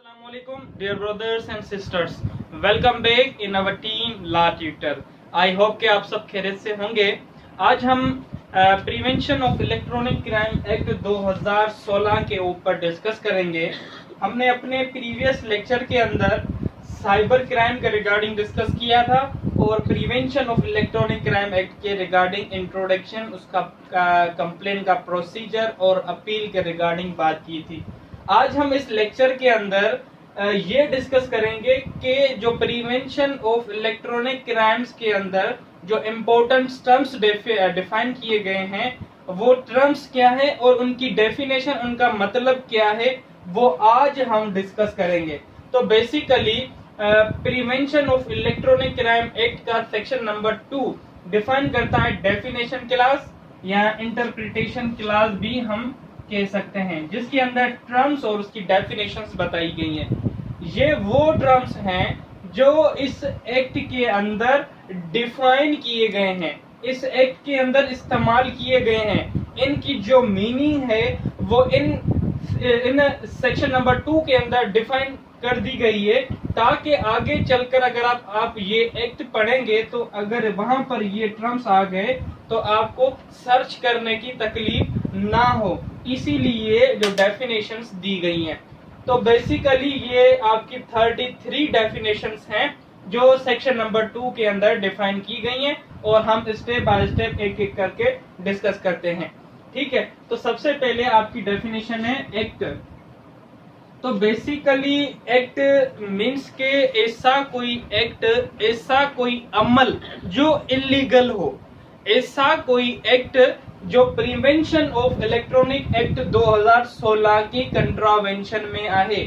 Assalamualaikum, dear brothers and sisters. Welcome back in our team La Tutor. I hope कि आप सब खैरियत से होंगे। आज हम prevention of electronic crime act 2016 के ऊपर डिस्कस करेंगे। हमने अपने प्रीवियस लेक्चर के अंदर साइबर क्राइम के रिगार्डिंग डिस्कस किया था और prevention of electronic crime act के रिगार्डिंग इंट्रोडक्शन, उसका कंप्लेन का प्रोसीजर और अपील के रिगार्डिंग बात की थी। आज हम इस लेक्चर के अंदर ये डिस्कस करेंगे कि जो प्रिवेंशन ऑफ इलेक्ट्रॉनिक क्राइम्स के अंदर जो इम्पोर्टेंट टर्म्स डिफाइन किए गए हैं वो टर्म्स क्या है और उनकी डेफिनेशन, उनका मतलब क्या है, वो आज हम डिस्कस करेंगे। तो basically prevention of electronic crime act का सेक्शन नंबर 2 डिफाइन करता है डेफिनेशन क्लास या इंटरप्रिटेशन क्लास भी हम कह सकते हैं, जिसके अंदर टर्म्स और उसकी डेफिनेशंस बताई गई हैं। ये वो टर्म्स हैं जो इस एक्ट के अंदर डिफाइन किए गए हैं, इस एक्ट के अंदर इस्तेमाल किए गए हैं। इनकी जो मीनिंग है वो इन सेक्शन नंबर 2 के अंदर डिफाइन कर दी गई है, ताकि आगे चलकर अगर आप ये एक्ट पढ़ेंगे तो अगर वहां पर ये टर्म्स आ गए तो आपको सर्च करने की तकलीफ ना हो, इसीलिए जो डेफिनेशंस दी गई हैं। तो बेसिकली ये आपकी 33 डेफिनेशंस हैं जो सेक्शन नंबर 2 के अंदर डिफाइन की गई हैं और हम स्टेप बाय स्टेप एक एक करके डिस्कस करते हैं। ठीक है, तो सबसे पहले आपकी डेफिनेशन है एक्ट। तो बेसिकली एक्ट मीन्स के ऐसा कोई एक्ट, ऐसा कोई अमल जो इलीगल हो, ऐसा कोई एक्ट जो प्रिवेंशन ऑफ इलेक्ट्रॉनिक एक्ट 2016 की कंट्रावेंशन में आहे,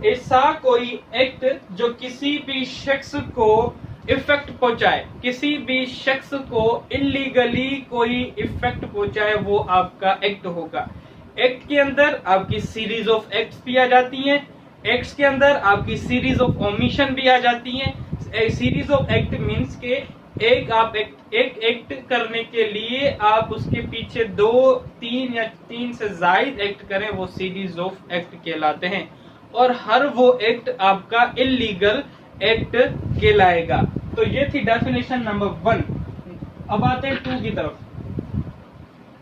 ऐसा कोई एक्ट जो किसी भी शख्स को इफेक्ट पहुंचाए, किसी भी शख्स को इलीगली कोई इफेक्ट पहुंचाए, वो आपका एक्ट होगा। एक्ट के अंदर आपकी सीरीज ऑफ एक्ट्स भी आ जाती हैं, एक्ट्स के अंदर आपकी सीरीज ऑफ ओमिशन भी आ जाती हैं। सीरीज ऑफ एक्ट मीन्स के एक एक्ट करने के लिए आप उसके पीछे 2, 3 या 3 से ज्यादा एक्ट करें, वो सीरीज ऑफ एक्ट कहलाते हैं और हर वो एक्ट आपका इलीगल एक्ट कहलाएगा। तो ये थी डेफिनेशन नंबर 1। अब आते हैं 2 की तरफ।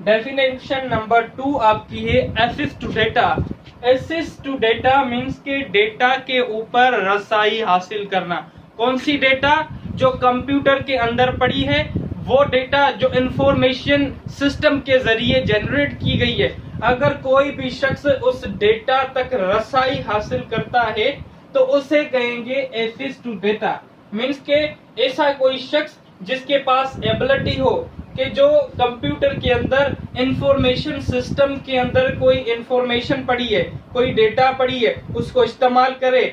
डेफिनेशन नंबर 2 आपकी है access to data. Access to data means के डेटा के ऊपर रसाई हासिल करना। कौन सी डेटा? जो कंप्यूटर के अंदर पड़ी है, वो डेटा जो इंफॉर्मेशन सिस्टम के जरिए जनरेट की गई है। अगर कोई भी शख्स उस डेटा तक रसाई हासिल करता है तो उसे कहेंगे एक्सेस टू डेटा। मीन्स के ऐसा कोई शख्स जिसके पास एबिलिटी हो कि जो कंप्यूटर के अंदर इंफॉर्मेशन सिस्टम के अंदर कोई इंफॉर्मेशन पड़ी है, कोई डेटा पड़ी है, उसको इस्तेमाल करे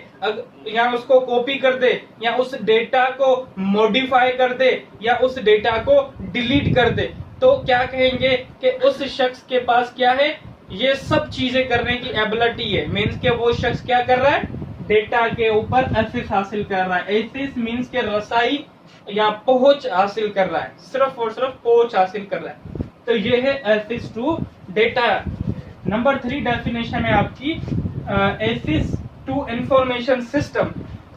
या उसको कॉपी कर दे या उस डेटा को मॉडिफाई कर दे या उस डेटा को डिलीट कर दे, तो क्या कहेंगे कि उस शख्स के पास क्या है, ये सब चीजें करने की एबिलिटी है। मीन्स के वो शख्स क्या कर रहा है, डेटा के ऊपर एक्सेस हासिल कर रहा है। एक्सेस मीन्स के रसाई या पहुंच हासिल कर रहा है, सिर्फ और सिर्फ पहुंच हासिल कर रहा है। तो ये है access to data. Number 3 definition है आपकी एक्सेस टू इंफॉर्मेशन सिस्टम।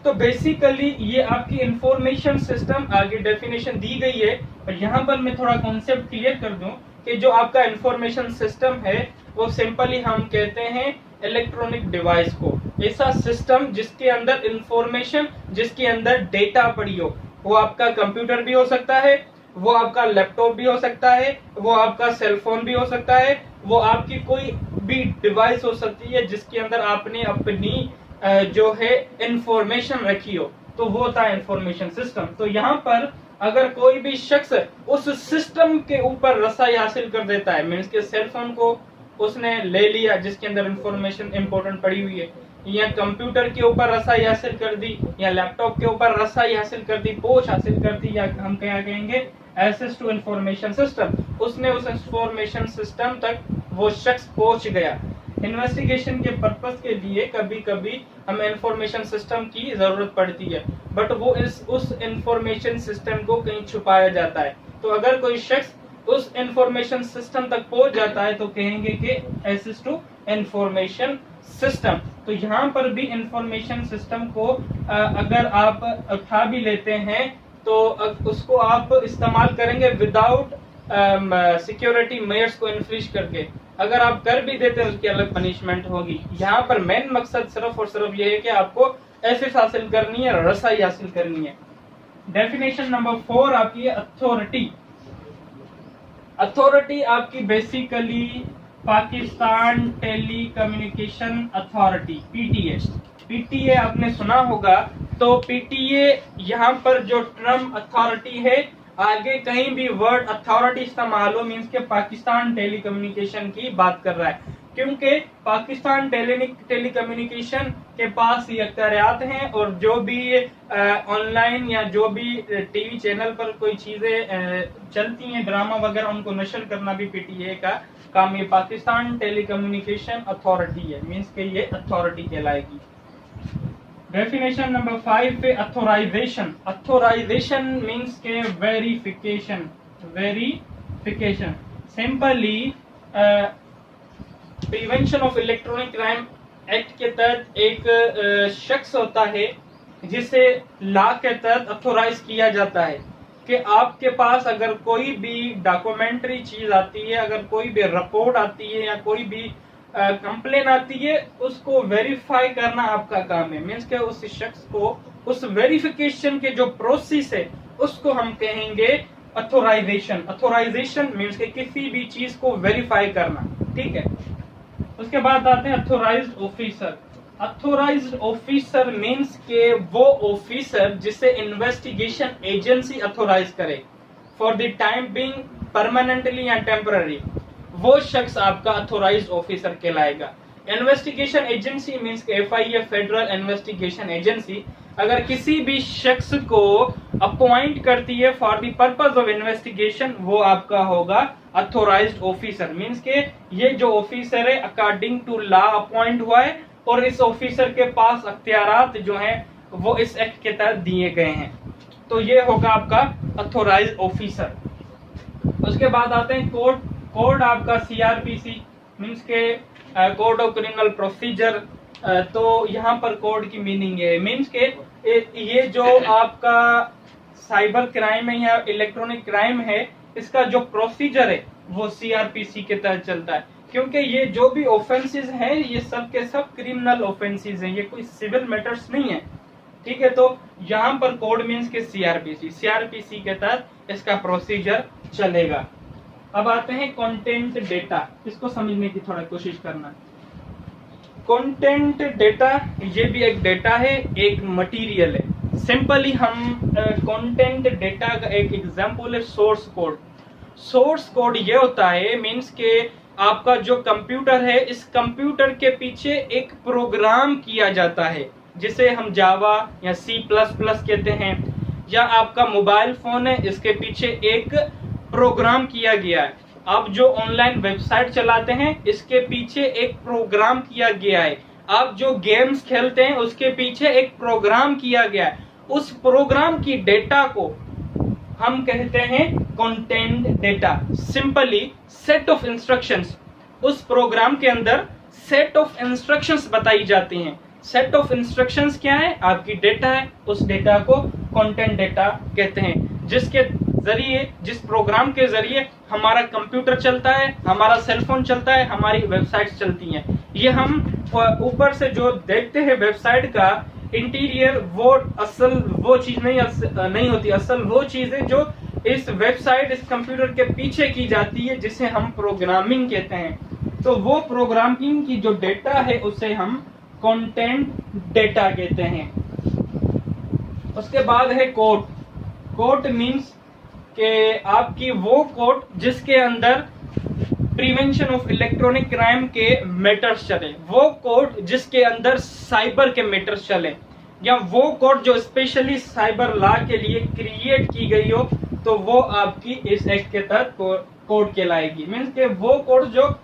तो बेसिकली ये आपकी इंफॉर्मेशन सिस्टम, आगे डेफिनेशन दी गई है और यहाँ पर मैं थोड़ा कॉन्सेप्ट क्लियर कर दूं कि जो आपका इंफॉर्मेशन सिस्टम है वो सिंपली हम कहते हैं इलेक्ट्रॉनिक डिवाइस को, ऐसा सिस्टम जिसके अंदर इंफॉर्मेशन, जिसके अंदर डेटा पड़ी हो। वो आपका कंप्यूटर भी हो सकता है, वो आपका लैपटॉप भी हो सकता है, वो आपका सेल फोन भी हो सकता है, वो आपकी कोई भी डिवाइस हो सकती है जिसके अंदर आपने अपनी जो है इंफॉर्मेशन रखी हो, तो वो होता है इंफॉर्मेशन सिस्टम। तो यहाँ पर अगर कोई भी शख्स उस सिस्टम के ऊपर रसाई हासिल कर देता है, मीन्स के सेल फोन को उसने ले लिया जिसके अंदर इंफॉर्मेशन इंपॉर्टेंट पड़ी हुई है, या कंप्यूटर के ऊपर रसाई हासिल कर दी, या लैपटॉप के ऊपर रसाई हासिल कर दी, पहुंच हासिल कर दी, या हम क्या कहेंगे एक्सेस टू इंफॉर्मेशन सिस्टम, उसने उस इंफॉर्मेशन सिस्टम तक वो शख्स पहुंच गया। इन्वेस्टिगेशन के पर्पस के लिए कभी कभी हमें इंफॉर्मेशन सिस्टम की जरूरत पड़ती है, बट वो उस इंफॉर्मेशन सिस्टम को कहीं छुपाया जाता है। तो अगर कोई शख्स उस इंफॉर्मेशन सिस्टम तक पहुंच जाता है तो कहेंगे कि एक्सेस टू इंफॉर्मेशन सिस्टम। तो यहाँ पर भी इंफॉर्मेशन सिस्टम को अगर आप उठा भी लेते हैं तो उसको आप इस्तेमाल करेंगे विदाउट सिक्योरिटी मेयर्स को इन्फ्रिज करके। अगर आप कर भी देते हैं उसकी अलग पनिशमेंट होगी। यहाँ पर मेन मकसद सिर्फ और सिर्फ ये है कि आपको एसेस हासिल करनी है, रसाई हासिल करनी है। डेफिनेशन नंबर 4 आपकी अथॉरिटी। अथॉरिटी आपकी basically Pakistan telecommunication authority, PTA. PTA आपने सुना होगा। तो पीटीए यहाँ पर जो टर्म अथॉरिटी है, आगे कहीं भी वर्ड अथॉरिटी इस्तेमाल हो मीन्स के पाकिस्तान टेली कम्युनिकेशन की बात कर रहा है, क्योंकि पाकिस्तान टेली कम्युनिकेशन के पास ये अख्तियारियात हैं और जो भी ऑनलाइन या जो भी टीवी चैनल पर कोई चीजें चलती हैं, ड्रामा वगैरह, उनको नशर करना भी पीटीए का काम। ये पाकिस्तान टेली कम्युनिकेशन अथॉरिटी है, मीन्स के ये अथॉरिटी कहलाएगी। डेफिनेशन नंबर 5 पे अथोराइजेशन। अथोराइजेशन मीन्स के verification. Verification simply prevention of electronic crime act के तहत एक शख्स होता है जिसे लॉ के तहत अथोराइज किया जाता है कि आपके पास अगर कोई भी डॉक्यूमेंट्री चीज आती है, अगर कोई भी रिपोर्ट आती है या कोई भी कंप्लेन आती है, उसको वेरीफाई करना आपका काम है। मीन्स के उस शख्स को उस वेरिफिकेशन के जो प्रोसेस है उसको हम कहेंगे अथोराइजेशन। अथोराइजेशन मीन्स के किसी भी चीज को वेरीफाई करना, ठीक है। उसके बाद आते हैं authorised officer. Authorised officer means के वो ऑफिसर जिसे इन्वेस्टिगेशन एजेंसी अथोराइज करे for the time being, permanently या टेम्पररी, वो शख्स आपका अथोराइज्ड ऑफिसर कहलाएगा। Investigation agency means FIA, federal investigation agency, अगर किसी भी शख्स को अपॉइंट करती है for the purpose of investigation, वो आपका होगा अथोराइज्ड ऑफिसर। मीन्स के ये जो ऑफिसर है अकॉर्डिंग टू लॉ अपॉइंट हुआ है और इस ऑफिसर के पास अख्तियारात जो हैं वो इस एक्ट के तहत दिए गए हैं। तो ये होगा आपका अथोराइज्ड ऑफिसर। उसके बाद आते हैं कोर्ट। कोड आपका CRPC मीन्स के कोड ऑफ क्रिमिनल प्रोसीजर। तो यहाँ पर कोड की मीनिंग है मीन्स के ये जो आपका साइबर क्राइम है या इलेक्ट्रॉनिक क्राइम है, इसका जो प्रोसीजर है वो CRPC के तहत चलता है, क्योंकि ये जो भी ऑफेंसेस हैं ये सब के सब क्रिमिनल ऑफेंसेस हैं, ये कोई सिविल मैटर्स नहीं है, ठीक है। तो यहाँ पर कोड मीन्स के CRPC के तहत इसका प्रोसीजर चलेगा। अब आते हैं कंटेंट डेटा। इसको समझने की थोड़ा कोशिश करना। कंटेंट डेटा ये भी एक डेटा है, एक मटेरियल है। सिंपली हम कंटेंट डेटा का एक एग्जांपल है सोर्स कोड। सोर्स कोड ये होता है मीन्स के आपका जो कंप्यूटर है, इस कंप्यूटर के पीछे एक प्रोग्राम किया जाता है जिसे हम जावा या C++ कहते हैं, या आपका मोबाइल फोन है इसके पीछे एक प्रोग्राम किया गया है। आप जो ऑनलाइन वेबसाइट चलाते हैं इसके पीछे एक प्रोग्राम किया गया है। आप जो गेम्स खेलते हैं उसके पीछे एक प्रोग्राम किया गया है। उस प्रोग्राम की डेटा को हम कहते हैं content data. Simply set of instructions, उस प्रोग्राम के अंदर सेट ऑफ इंस्ट्रक्शंस बताई जाती हैं। सेट ऑफ इंस्ट्रक्शंस क्या है? आपकी डेटा है, उस डेटा को कंटेंट डेटा कहते हैं, जिसके जरिए, जिस प्रोग्राम के जरिए हमारा कंप्यूटर चलता है, हमारा सेलफोन चलता है, हमारी वेबसाइट्स चलती हैं। ये हम ऊपर से जो देखते हैं वेबसाइट का इंटीरियर, वो असल वो चीज नहीं होती। असल वो चीज है जो इस वेबसाइट, इस कंप्यूटर के पीछे की जाती है, जिसे हम प्रोग्रामिंग कहते हैं। तो वो प्रोग्रामिंग की जो डेटा है उसे हम कंटेंट डेटा कहते हैं। उसके बाद है कोड। कोड मीन्स कि आपकी वो कोड जिसके अंदर प्रिवेंशन ऑफ इलेक्ट्रॉनिक क्राइम के मैटर्स चले, वो कोड जिसके अंदर साइबर के मैटर्स चले, या वो कोड जो स्पेशली साइबर लॉ के लिए क्रिएट की गई हो, तो वो आपकी इस एक्ट के तहत कोड कहलाएगी। मीन्स के वो कोड जो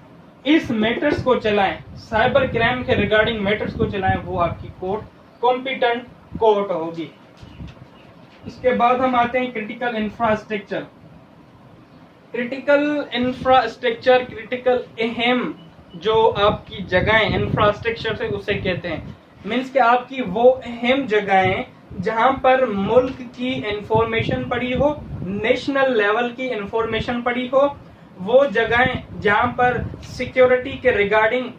इस मैटर्स को चलाएं, साइबर क्राइम के रिगार्डिंग मैटर्स को चलाएं, वो आपकी कोड कॉम्पिटेंट कोड होगी। इसके बाद हम आते हैं critical infrastructure. Critical infrastructure, critical अहम जो आपकी जगहें इंफ्रास्ट्रक्चर से उसे कहते हैं। मीन्स कि आपकी वो अहम जगहें जहां पर मुल्क की इंफॉर्मेशन पड़ी हो, नेशनल लेवल की इंफॉर्मेशन पड़ी हो, वो जगहें जहां पर सिक्योरिटी के रिगार्डिंग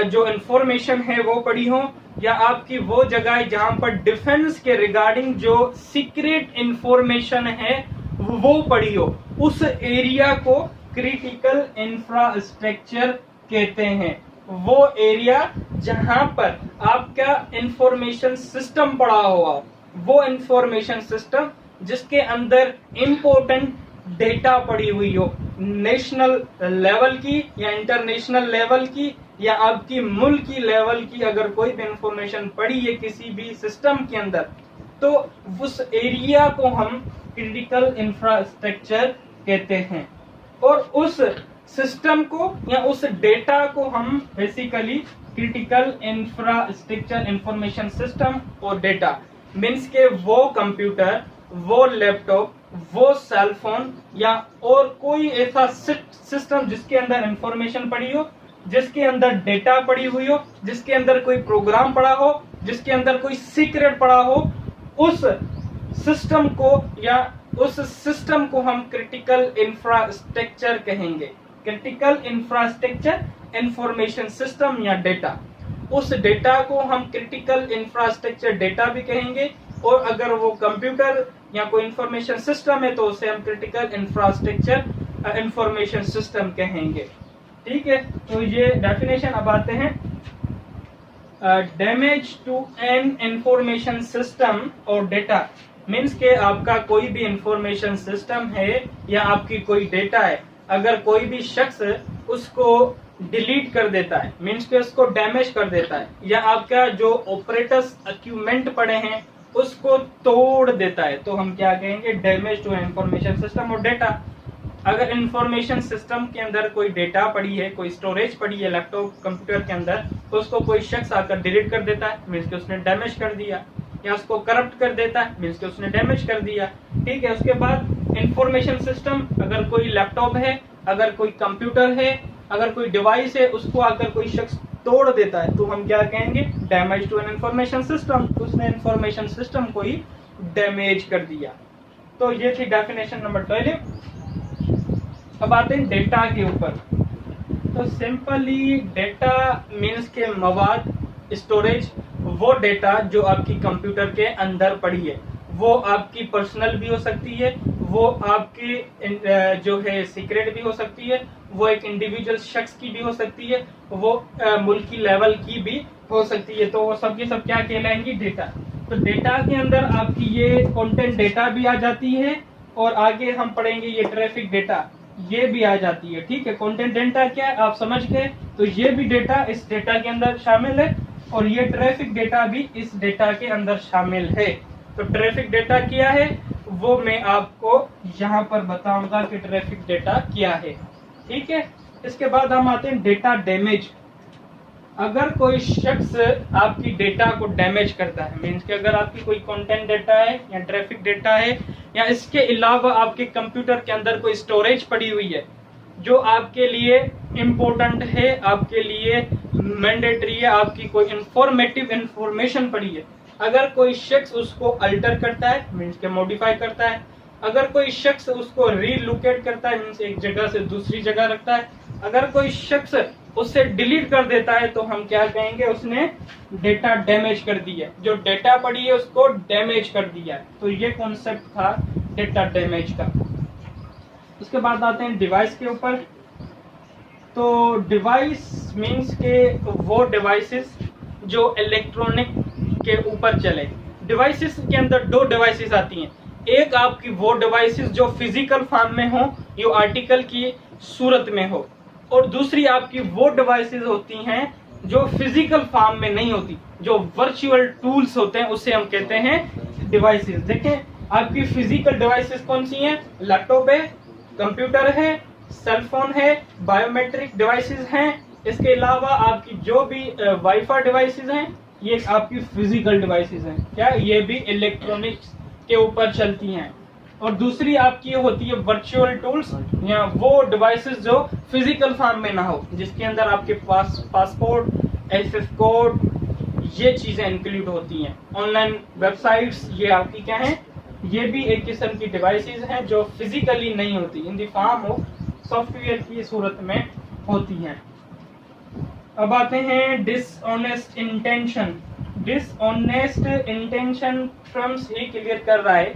जो इंफॉर्मेशन है वो पड़ी हो, या आपकी वो जगह जहां पर डिफेंस के रिगार्डिंग जो सीक्रेट इंफॉर्मेशन है वो पड़ी हो, उस एरिया को क्रिटिकल इंफ्रास्ट्रक्चर कहते हैं। वो एरिया जहां पर आपका इंफॉर्मेशन सिस्टम पड़ा हुआ, वो इंफॉर्मेशन सिस्टम जिसके अंदर इंपॉर्टेंट डेटा पड़ी हुई हो, नेशनल लेवल की या इंटरनेशनल लेवल की या आपकी मुल्क की लेवल की, अगर कोई भी इंफॉर्मेशन पड़ी है किसी भी सिस्टम के अंदर, तो उस एरिया को हम क्रिटिकल इंफ्रास्ट्रक्चर कहते हैं। और उस सिस्टम को या उस डेटा को हम basically critical infrastructure information system और डेटा मीन्स के वो कंप्यूटर, वो लैपटॉप, वो सेल फोन या और कोई ऐसा सिस्टम जिसके अंदर इंफॉर्मेशन पड़ी हो, जिसके अंदर डेटा पड़ी हुई हो, जिसके अंदर कोई प्रोग्राम पड़ा हो, जिसके अंदर कोई सीक्रेट पड़ा हो, उस सिस्टम को या उस सिस्टम को हम क्रिटिकल इंफ्रास्ट्रक्चर कहेंगे। क्रिटिकल इंफ्रास्ट्रक्चर इंफॉर्मेशन सिस्टम या डेटा, उस डेटा को हम क्रिटिकल इंफ्रास्ट्रक्चर डेटा भी कहेंगे। और अगर वो कंप्यूटर या कोई इंफॉर्मेशन सिस्टम है तो उसे हम क्रिटिकल इंफ्रास्ट्रक्चर इंफॉर्मेशन सिस्टम कहेंगे। ठीक है, तो ये डेफिनेशन अब आते हैं। Damage to an information system और डेटा मीन्स के आपका कोई भी इंफॉर्मेशन सिस्टम है या आपकी कोई डेटा है, अगर कोई भी शख्स उसको डिलीट कर देता है, मीन्स के उसको डैमेज कर देता है, या आपका जो ऑपरेटर्स इक्विपमेंट पड़े हैं उसको तोड़ देता है, तो हम क्या कहेंगे? डैमेज टू इंफॉर्मेशन सिस्टम और डेटा। अगर इंफॉर्मेशन सिस्टम के अंदर कोई डेटा पड़ी है, कोई स्टोरेज पड़ी है लैपटॉप कंप्यूटर के अंदर, तो उसको कोई शख्स आकर डिलीट कर देता है, मीन्स कि उसने डैमेज कर दिया, या उसको करप्ट कर देता है, मीन्स कि उसने डैमेज कर दिया। ठीक है, उसके बाद इंफॉर्मेशन सिस्टम, अगर कोई लैपटॉप है, अगर कोई कंप्यूटर है, अगर कोई डिवाइस है, उसको आकर कोई शख्स तोड़ देता है, तो हम क्या कहेंगे? Damage to an information system. उसने इंफॉर्मेशन सिस्टम को ही डैमेज कर दिया। तो ये थी डेफिनेशन नंबर 12। अब आते हैं डेटा के ऊपर। तो सिंपली डेटा मीन्स के मवाद, स्टोरेज, वो डेटा जो आपकी कंप्यूटर के अंदर पड़ी है, वो आपकी पर्सनल भी हो सकती है, वो आपकी जो है सीक्रेट भी हो सकती है, वो एक इंडिविजुअल शख्स की भी हो सकती है, वो मुल्की लेवल की भी हो सकती है। तो वो सब की सब क्या कहलाएंगी? डेटा। तो डेटा के अंदर आपकी ये कंटेंट डेटा भी आ जाती है, और आगे हम पढ़ेंगे ये ट्रैफिक डेटा, ये भी आ जाती है। ठीक है, कंटेंट डेटा क्या है आप समझ गए, तो ये भी डेटा इस डेटा के अंदर शामिल है, और ये ट्रैफिक डेटा भी इस डेटा के अंदर शामिल है। तो ट्रैफिक डेटा क्या है वो मैं आपको यहाँ पर बताऊंगा कि ट्रैफिक डेटा क्या है। ठीक है, इसके बाद हम आते हैं डेटा डैमेज। अगर कोई शख्स आपकी डेटा को डैमेज करता है, मीन्स कि अगर आपकी कोई कंटेंट डेटा है या ट्रैफिक डेटा है, या इसके अलावा आपके कंप्यूटर के अंदर कोई स्टोरेज पड़ी हुई है जो आपके लिए इम्पोर्टेंट है, आपके लिए मैंडेटरी है, आपकी कोई इंफॉर्मेटिव इंफॉर्मेशन पड़ी है, अगर कोई शख्स उसको अल्टर करता है, मीन्स के मॉडिफाई करता है, अगर कोई शख्स उसको रीलोकेट करता है, मीन्स एक जगह से दूसरी जगह रखता है, अगर कोई शख्स उससे डिलीट कर देता है, तो हम क्या कहेंगे? उसने डेटा डैमेज कर दिया, जो डेटा पड़ी है उसको डैमेज कर दिया। तो ये कॉन्सेप्ट था डेटा डैमेज का। उसके बाद आते हैं डिवाइस के ऊपर। तो डिवाइस मीन्स के वो डिवाइसेस जो इलेक्ट्रॉनिक के ऊपर चले। डिवाइसेस के अंदर दो डिवाइसेस आती हैं, एक आपकी वो डिवाइसेस जो फिजिकल फॉर्म में हो, जो आर्टिकल की सूरत में हो, और दूसरी आपकी वो डिवाइसेस होती हैं जो फिजिकल फॉर्म में नहीं होती, जो वर्चुअल टूल्स होते हैं, उसे हम कहते हैं डिवाइसेस। देखें आपकी फिजिकल डिवाइसेस कौन सी हैं? लैपटॉप है, कंप्यूटर है, सेलफोन है, बायोमेट्रिक डिवाइसेस हैं, इसके अलावा आपकी जो भी वाईफाई डिवाइसेस हैं, ये आपकी फिजिकल डिवाइसेस हैं। क्या ये भी इलेक्ट्रॉनिक्स के ऊपर चलती हैं। और दूसरी आपकी होती है वर्चुअल टूल्स, या वो डिवाइसेस जो फिजिकल फॉर्म में ना हो, जिसके अंदर आपके पास पासपोर्ट, एक्सेस कोड, ये चीजें इंक्लूड होती हैं। ऑनलाइन वेबसाइट्स, ये आपकी क्या है, ये भी एक किस्म की डिवाइसेस हैं जो फिजिकली नहीं होती, in the form of software की सूरत में होती हैं। अब आते हैं dishonest intention. Dishonest intention terms ये क्लियर कर रहा है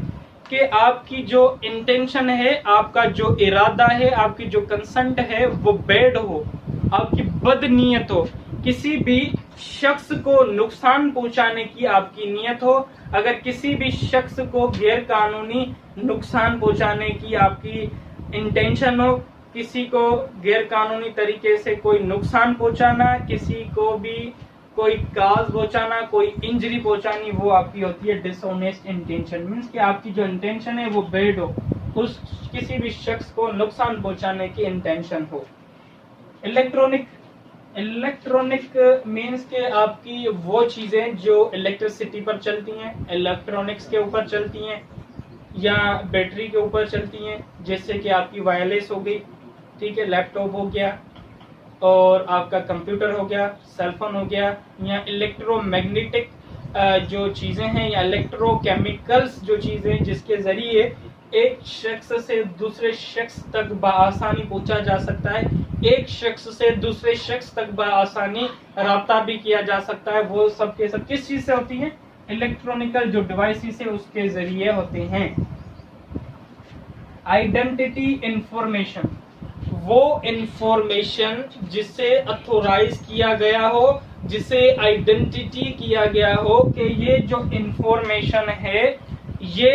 कि आपकी जो इंटेंशन है, आपका जो इरादा है, आपकी जो कंसेंट है वो बैड हो, आपकी बदनीयत हो, किसी भी शख्स को नुकसान पहुंचाने की आपकी नीयत हो। अगर किसी भी शख्स को गैर कानूनी नुकसान पहुंचाने की आपकी इंटेंशन हो, किसी को गैर कानूनी तरीके से कोई नुकसान पहुंचाना, किसी को भी कोई काज पहुंचाना, कोई इंजरी पहुंचानी, वो आपकी होती है डिसऑनेस्ट इंटेंशन। मींस कि आपकी जो इंटेंशन है वो बैड हो, उस किसी भी शख्स को नुकसान पहुंचाने की इंटेंशन हो। इलेक्ट्रॉनिक मींस के आपकी वो चीजें जो इलेक्ट्रिसिटी पर चलती हैं, इलेक्ट्रॉनिक्स के ऊपर चलती हैं या बैटरी के ऊपर चलती हैं, जैसे कि आपकी वायरलेस हो गई, ठीक है, लैपटॉप हो गया और आपका कंप्यूटर हो गया, सेलफोन हो गया, या इलेक्ट्रोमैग्नेटिक जो चीजें हैं या इलेक्ट्रोकेमिकल्स जो चीजें जिसके जरिए एक शख्स से दूसरे शख्स तक बआसानी पहुंचा जा सकता है, एक शख्स से दूसरे शख्स तक बआसानी राब्ता भी किया जा सकता है, वो सब के सब किस चीज से होती है, इलेक्ट्रॉनिकल जो डिवाइसेस है उसके जरिए होते हैं। आइडेंटिटी इंफॉर्मेशन, वो इंफॉर्मेशन जिसे अथोराइज किया गया हो, जिसे आइडेंटिटी किया गया हो कि ये जो इंफॉर्मेशन है ये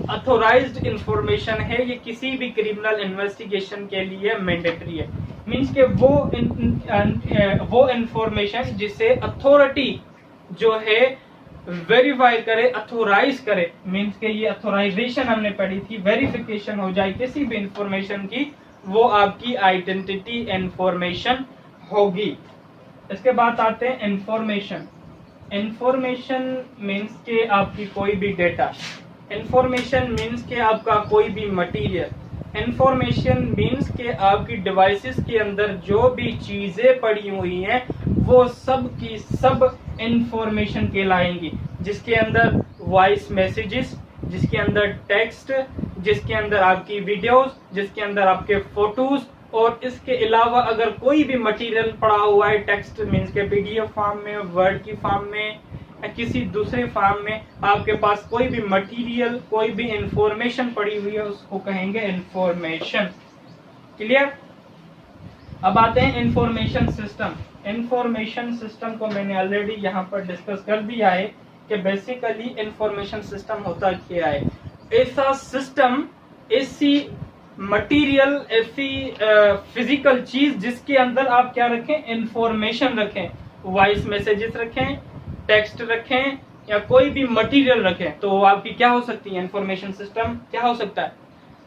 अथोराइज्ड इंफॉर्मेशन है, ये किसी भी क्रिमिनल इन्वेस्टिगेशन के लिए मैंडेटरी है। मींस के वो इंफॉर्मेशन जिसे अथॉरिटी जो है वेरीफाई करे, अथोराइज करे, मींस के ये अथोराइजेशन हमने पढ़ी थी, वेरिफिकेशन हो जाए किसी भी इंफॉर्मेशन की, वो आपकी आइडेंटिटी इंफॉर्मेशन होगी। इसके बाद आते हैं इंफॉर्मेशन। इंफॉर्मेशन मींस के आपकी कोई भी डेटा, इंफॉर्मेशन मींस के आपका कोई भी मटेरियल, इंफॉर्मेशन मींस के आपकी डिवाइसेस के अंदर जो भी चीजें पड़ी हुई हैं वो सब की सब इंफॉर्मेशन कहलाएंगी, जिसके अंदर वॉइस मैसेजेस, जिसके अंदर टेक्स्ट, जिसके अंदर आपकी वीडियोस, जिसके अंदर आपके फोटोज, और इसके अलावा अगर कोई भी मटेरियल पड़ा हुआ है, टेक्स्ट मींस के पीडीएफ फॉर्म में, वर्ड की फॉर्म में या किसी दूसरे फॉर्म में, आपके पास कोई भी मटेरियल, कोई भी इंफॉर्मेशन पड़ी हुई है, उसको कहेंगे इंफॉर्मेशन। क्लियर? अब आते हैं इंफॉर्मेशन सिस्टम। इंफॉर्मेशन सिस्टम को मैंने ऑलरेडी यहाँ पर डिस्कस कर दिया है कि बेसिकली इंफॉर्मेशन सिस्टम होता क्या है। ऐसा सिस्टम, ऐसी मटेरियल, ऐसी फिजिकल चीज जिसके अंदर आप क्या रखें, इंफॉर्मेशन रखें, वॉइस मैसेजेस रखें, टेक्स्ट रखें या कोई भी मटेरियल रखें, तो आपकी क्या हो सकती है, इंफॉर्मेशन सिस्टम क्या हो सकता है।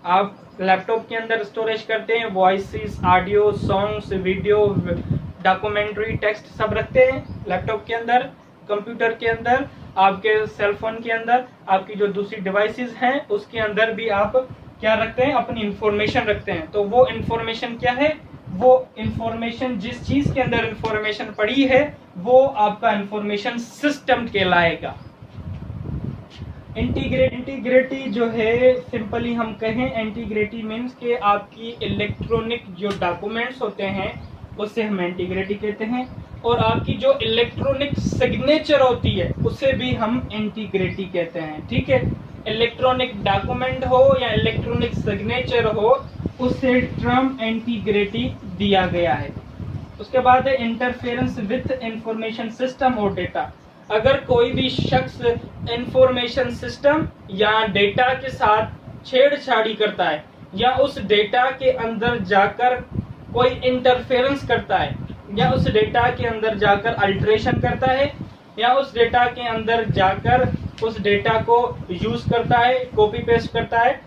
आप लैपटॉप के अंदर स्टोरेज करते हैं, voices, audio, songs, video, documentary, text सब रखते हैं लैपटॉप के अंदर, कंप्यूटर के अंदर, आपके सेलफोन के अंदर, आपकी जो दूसरी डिवाइसेस हैं उसके अंदर भी आप क्या रखते हैं, अपनी इंफॉर्मेशन रखते हैं। तो वो इंफॉर्मेशन क्या है, वो इंफॉर्मेशन, जिस चीज के अंदर इंफॉर्मेशन पड़ी है वो आपका इंफॉर्मेशन सिस्टम कहलाएगा। इंटीग्रिटी जो है, सिंपली हम कहें, इंटीग्रिटी मीन्स के आपकी इलेक्ट्रॉनिक जो डॉक्यूमेंट्स होते हैं उससे हम इंटीग्रिटी कहते हैं, और आपकी जो इलेक्ट्रॉनिक सिग्नेचर होती है उसे भी हम इंटीग्रिटी कहते हैं। ठीक है, इलेक्ट्रॉनिक डॉक्यूमेंट हो या इलेक्ट्रॉनिक सिग्नेचर हो, उससे टर्म इंटीग्रिटी दिया गया है। उसके बाद है इंटरफेरेंस विथ इंफॉर्मेशन सिस्टम और डेटा। अगर कोई भी शख्स इंफॉर्मेशन सिस्टम या डेटा के साथ छेड़छाड़ी करता है या उस डेटा के अंदर जाकर कोई इंटरफेरेंस करता है या उस डेटा के अंदर जाकर अल्टरेशन करता है या उस डेटा के अंदर जाकर उस डेटा को यूज करता है, कॉपी पेस्ट करता है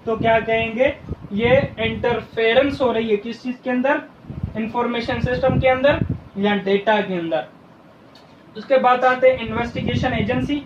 तो क्या कहेंगे, ये इंटरफेरेंस हो रही है किस चीज के अंदर, इंफॉर्मेशन सिस्टम के अंदर या डेटा के अंदर। उसके बाद आते हैं इन्वेस्टिगेशन एजेंसी।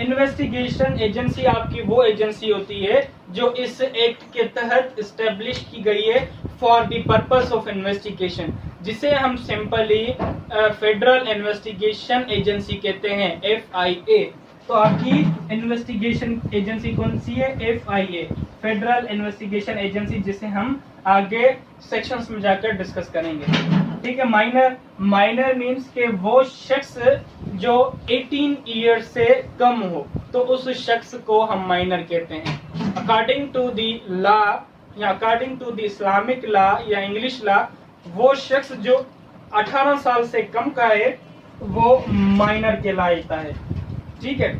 इन्वेस्टिगेशन एजेंसी आपकी वो एजेंसी होती है जो इस एक्ट के तहत इस्टेब्लिश की गई है for the purpose of investigation, जिसे हम सिंपली फेडरल इन्वेस्टिगेशन एजेंसी कहते हैं, FIA। तो आपकी इन्वेस्टिगेशन एजेंसी कौन सी है? FIA, फेडरल इन्वेस्टिगेशन एजेंसी, जिसे हम आगे सेक्शंस में जाकर डिस्कस करेंगे। ठीक है। माइनर मीन्स के वो शख्स जो 18 ईयर्स से कम हो, तो उस शख्स को हम माइनर कहते हैं। अकॉर्डिंग टू द लॉ या according to the Islamic law या इंग्लिश लॉ, वो शख्स जो 18 साल से कम का है वो माइनर कहलाता है। ठीक है।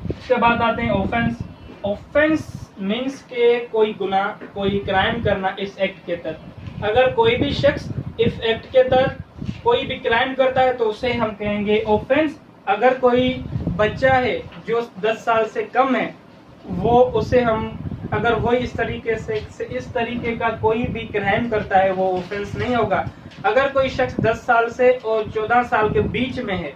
उसके बाद आते हैं ऑफेंस। ऑफेंस मीन्स के कोई गुनाह, कोई क्राइम करना इस एक्ट के तहत। अगर कोई भी शख्स इस एक्ट के तहत कोई भी क्राइम करता है तो उसे हम कहेंगे ऑफेंस। अगर कोई बच्चा है जो 10 साल से कम है, वो उसे हम, अगर वो इस तरीके का कोई भी क्राइम करता है, वो ऑफेंस नहीं होगा। अगर कोई शख्स 10 साल से और 14 साल के बीच में है,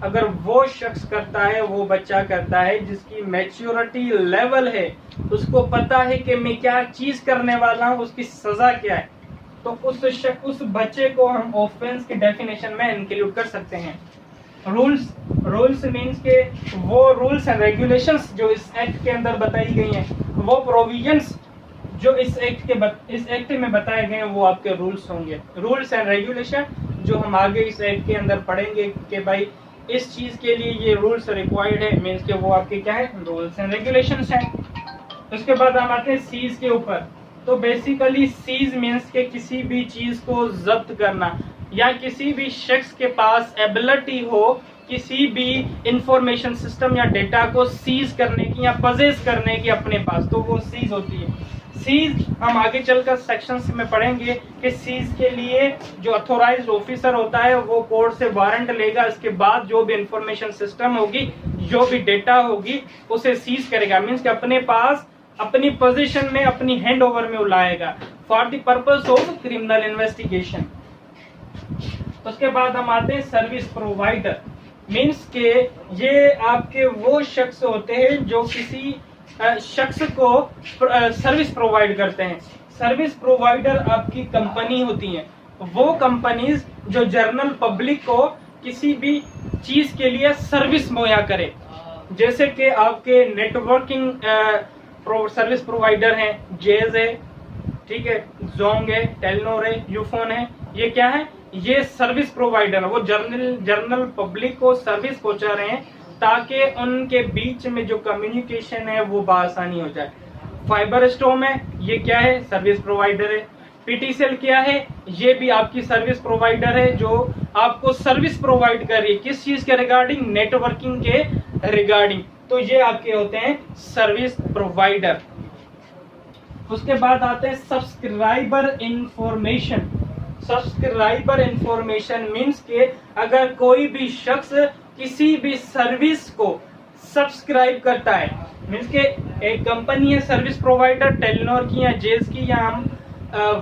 अगर वो शख्स करता है, वो बच्चा करता है जिसकी मैच्योरिटी लेवल है, उसको पता है कि मैं क्या चीज करने वाला हूँ, उसकी सजा क्या है, तो उस बच्चे को हम ऑफेंस के डेफिनेशन में इंक्लूड कर सकते हैं। रूल्स मीन्स के वो रूल्स एंड रेगुलेशंस जो इस एक्ट के अंदर बताई गई हैं, वो प्रोविजंस जो इस एक्ट में बताए गए हैं, वो आपके रूल्स होंगे। रूल्स एंड रेगुलेशन जो हम आगे इस एक्ट के अंदर पढ़ेंगे कि भाई इस चीज के लिए ये रूल्स रिक्वायर्ड है, मीन्स के वो आपके क्या है? रूल्स एंड रेगुलेशंस हैं। उसके बाद हम आते हैं सीज के ऊपर। तो बेसिकली सीज मीन्स के किसी भी चीज को जब्त करना, या किसी भी शख्स के पास एबिलिटी हो किसी भी इंफॉर्मेशन सिस्टम या डेटा को सीज करने की या पजेस करने की अपने पास, तो वो सीज होती है। सीज हम आगे चलकर सेक्शंस में पढ़ेंगे कि सीज के लिए जो अथोराइज्ड ऑफिसर होता है वो कोर्ट से वारंट लेगा, इसके बाद जो भी इंफॉर्मेशन सिस्टम होगी, जो भी डेटा होगी, उसे सीज करेगा। मीन्स कि अपने पास, अपनी पोजीशन में, अपनी हैंड ओवर में लाएगा for the purpose of criminal investigation. उसके बाद हम आते हैं सर्विस प्रोवाइडर। मीन्स के ये आपके वो शख्स होते हैं जो किसी शख्स को सर्विस प्रोवाइड करते हैं। सर्विस प्रोवाइडर आपकी कंपनी होती है, वो कंपनीज जो जनरल पब्लिक को किसी भी चीज के लिए सर्विस मुहैया करे। जैसे कि आपके नेटवर्किंग सर्विस प्रोवाइडर हैं, जेज है, ठीक है, जोंग है, टेलीनॉर है, यूफोन है। ये क्या है? ये सर्विस प्रोवाइडर, वो जनरल पब्लिक को सर्विस पहुंचा रहे हैं ताकि उनके बीच में जो कम्युनिकेशन है वो बआसानी हो जाए। फाइबर स्टॉर्म है, ये क्या है? सर्विस प्रोवाइडर है। पीटीसीएल क्या है? ये भी आपकी सर्विस प्रोवाइडर है जो आपको सर्विस प्रोवाइड कर रही है, किस चीज के रिगार्डिंग? नेटवर्किंग के रिगार्डिंग। तो ये आपके होते हैं सर्विस प्रोवाइडर। उसके बाद आते हैं subscriber information. Subscriber information means के अगर कोई भी शख्स किसी भी सर्विस को सब्सक्राइब करता है, मीन्स के एक कंपनी है सर्विस प्रोवाइडर, टेलीनॉर की या जेज की, या हम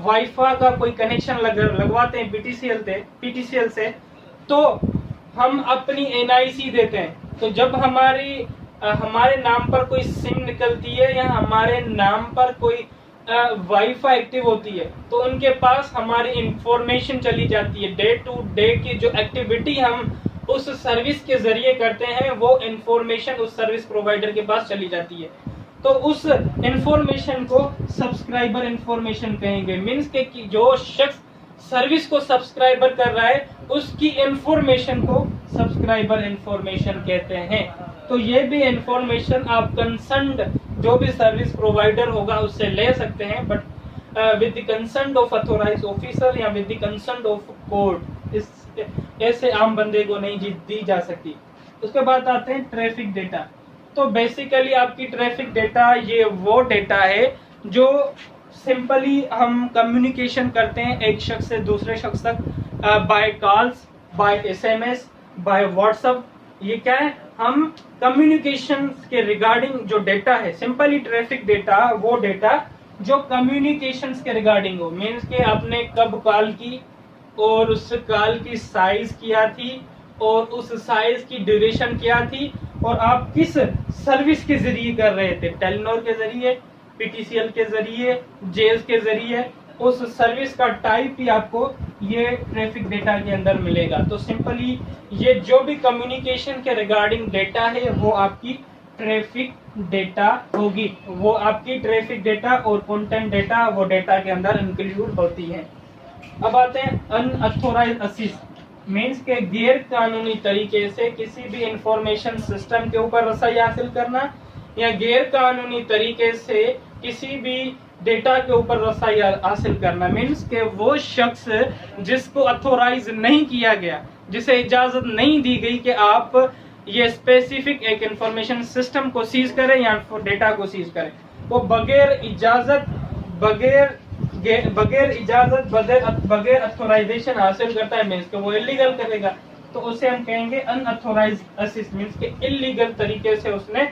वाईफाई का कोई कनेक्शन लगवाते हैं पीटीसीएल से, तो हम अपनी एनआईसी देते हैं। तो जब हमारे नाम पर कोई सिम निकलती है या हमारे नाम पर कोई वाईफाई एक्टिव होती है, तो उनके पास हमारी इंफॉर्मेशन चली जाती है। डे टू डे की जो एक्टिविटी हम उस सर्विस के जरिए करते हैं, वो इंफॉर्मेशन उस सर्विस प्रोवाइडर के पास चली जाती है। तो उस इंफॉर्मेशन को सब्सक्राइबर इंफॉर्मेशन कहेंगे। मीन्स के कि जो शख्स सर्विस को सब्सक्राइबर कर रहा है उसकी इंफॉर्मेशन को सब्सक्राइबर इंफॉर्मेशन कहते हैं। तो ये भी इंफॉर्मेशन आप कंसर्न्ड जो भी सर्विस प्रोवाइडर होगा उससे ले सकते हैं, but with the concern of authorized officer या with the concern of court, इस ऐसे आम बंदे को नहीं दी जा सकती। उसके बाद आते हैं ट्रैफिक डेटा। तो बेसिकली आपकी ट्रैफिक डेटा ये वो डेटा है जो सिंपली हम कम्युनिकेशन करते हैं एक शख्स से दूसरे शख्स तक, by calls, by SMS, by WhatsApp. ये क्या है? हम कम्युनिकेशन के रिगार्डिंग जो डेटा है, सिंपली ट्रैफिक डेटा वो डेटा जो कम्युनिकेशन के रिगार्डिंग हो। मीन्स के आपने कब कॉल की और उस कॉल की साइज क्या थी और उस साइज की ड्यूरेशन क्या थी और आप किस सर्विस के जरिए कर रहे थे, टेलीनॉर के जरिए, पीटीसीएल के जरिए, जेएस के जरिए, उस सर्विस का टाइप ही आपको ये ट्रैफिक डेटा के अंदर मिलेगा। तो सिंपली ये जो भी कम्युनिकेशन के रिगार्डिंग डेटा है वो आपकी ट्रैफिक डेटा होगी, वो आपकी ट्रैफिक डेटा और कंटेंट डेटा वो डेटा के अंदर इंक्लूड होती है। अब आते हैं अनऑथोराइज्ड एक्सेस, मीन्स के गैर कानूनी तरीके से किसी भी इंफॉर्मेशन सिस्टम के ऊपर रसाई हासिल करना या गैर कानूनी तरीके से किसी भी डेटा के ऊपर रसाई हासिल करना, मीन्स के वो शख्स जिसको अथोराइज नहीं किया गया, जिसे इजाजत नहीं दी गई कि आप ये स्पेसिफिक एक इंफॉर्मेशन सिस्टम को सीज करें या डेटा को सीज करें, वो बगैर इजाजत बगैर अथोराइजेशन हासिल करता है, मीन्स के वो इलीगल करेगा, तो उसे हम कहेंगे अनऑथोराइज्ड एक्सेस, मीन्स के इलीगल तरीके से उसने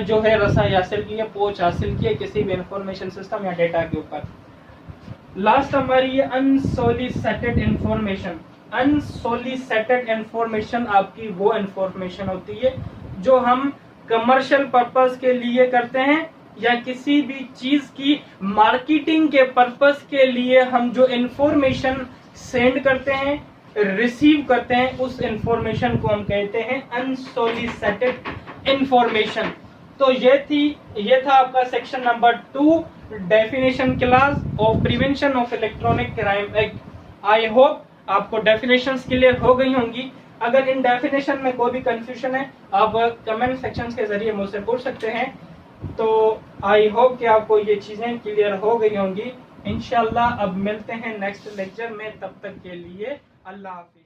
जो है रसाई हासिल की है, पहुंच हासिल की है किसी भी इंफॉर्मेशन सिस्टम या डेटा के ऊपर। लास्ट हमारी ये अनसोलिसिटेड इंफॉर्मेशन। अनसोलिसिटेड इंफॉर्मेशन आपकी वो इंफॉर्मेशन होती है जो हम कमर्शियल पर्पस के लिए करते हैं या किसी भी चीज की मार्केटिंग के पर्पस के लिए हम जो इंफॉर्मेशन सेंड करते हैं, रिसीव करते हैं, उस इंफॉर्मेशन को हम कहते हैं अनसोलिसिटेड इंफॉर्मेशन। तो ये था आपका section number 2, definition class of prevention of electronic crime act. I hope आपको डेफिनेशंस क्लियर हो गई होंगी। अगर इन डेफिनेशन में कोई भी कंफ्यूजन है आप कमेंट सेक्शन के जरिए मुझसे पूछ सकते हैं। तो आई होप कि आपको ये चीजें क्लियर हो गई होंगी। इंशाल्लाह अब मिलते हैं नेक्स्ट लेक्चर में, तब तक के लिए अल्लाह हाफिज।